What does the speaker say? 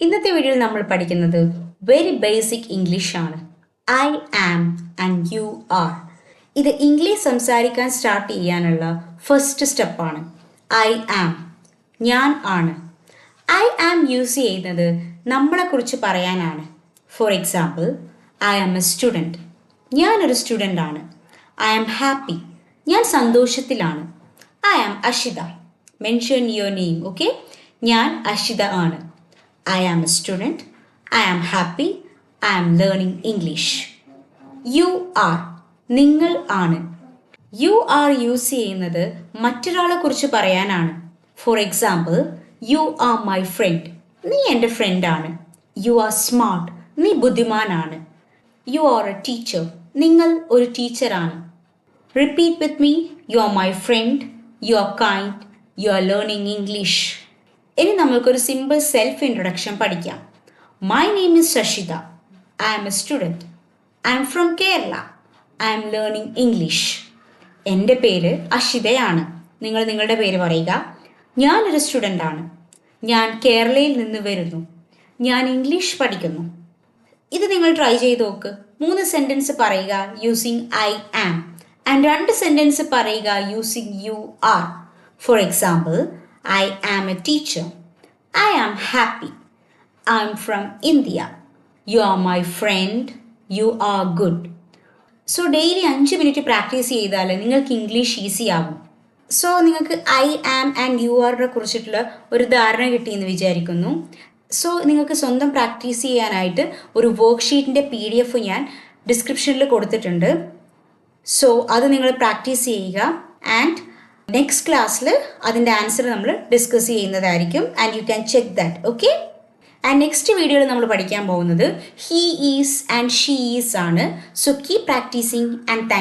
ഇന്നത്തെ വീഡിയോയിൽ നമ്മൾ പഠിക്കുന്നത് വെരി ബേസിക് ഇംഗ്ലീഷ് ആണ്. I am and you are. ഇത് ഇംഗ്ലീഷ് സംസാരിക്കാൻ സ്റ്റാർട്ട് ചെയ്യാനുള്ള ഫസ്റ്റ് സ്റ്റെപ്പാണ്. ഐ ആം, ഞാൻ ആണ്. ഐ ആം യൂസ് ചെയ്യുന്നത് നമ്മളെക്കുറിച്ച് പറയാനാണ്. For example, I am a student, ഞാനൊരു സ്റ്റുഡൻ്റ് ആണ്. ഐ ആം ഹാപ്പി, ഞാൻ സന്തോഷത്തിലാണ്. I am Ashitha, mention your name, okay. ഞാൻ അഷിത ആണ്. I am a student. I am happy. I am learning English. You are, നിങ്ങൾ ആണ്. You are യൂസ് ചെയ്യുന്നത് മറ്റൊരാളെ കുറിച്ച് പറയാനാണ്. For example, you are my friend, നീ എൻ്റെ ഫ്രണ്ടാണ്. You are smart, നീ ബുദ്ധിമാനാണ്. You are a teacher, നിങ്ങൾ ഒരു ടീച്ചറാണ്. Repeat with me. You are my friend. You are kind. You are learning English. ഇനി നമ്മൾക്കൊരു സിമ്പിൾ സെൽഫ് ഇൻട്രൊഡക്ഷൻ പഠിക്കാം. My name is Shashitha. I am a student. I am from Kerala. I am learning English. എൻ്റെ പേര് അഷിതയാണ്. നിങ്ങൾ നിങ്ങളുടെ പേര് പറയുക. ഞാനൊരു സ്റ്റുഡൻ്റ് ആണ്. ഞാൻ കേരളയിൽ നിന്ന് വരുന്നു. ഞാൻ ഇംഗ്ലീഷ് പഠിക്കുന്നു. ഇത് നിങ്ങൾ ട്രൈ ചെയ്ത് നോക്ക്. 3 സെൻറ്റൻസ് പറയുക using I am and 2 sentence പറയുക using you are. For example, I am a teacher. I am happy. I am from India. You are my friend. You are good. So daily 5 minute practice ചെയ്താൽ നിങ്ങൾക്ക് English easy ആകും. So നിങ്ങൾക്ക് I am and U ആറിനെ കുറിച്ചിട്ടുള്ള ഒരു ധാരണ കിട്ടിയെന്ന് വിചാരിക്കുന്നു. സോ നിങ്ങൾക്ക് സ്വന്തം പ്രാക്ടീസ് ചെയ്യാനായിട്ട് ഒരു വർക്ക്ഷീറ്റിൻ്റെ PDF ഞാൻ ഡിസ്ക്രിപ്ഷനിൽ കൊടുത്തിട്ടുണ്ട്. സോ അത് നിങ്ങൾ പ്രാക്ടീസ് ചെയ്യുക. ആൻഡ് നെക്സ്റ്റ് ക്ലാസ്സിൽ അതിൻ്റെ ആൻസർ നമ്മൾ ഡിസ്കസ് ചെയ്യുന്നതായിരിക്കും. And you can check that, okay. And next വീഡിയോയിൽ നമ്മൾ പഠിക്കാൻ പോകുന്നത് he is and she is ആണ്. So keep practising and thank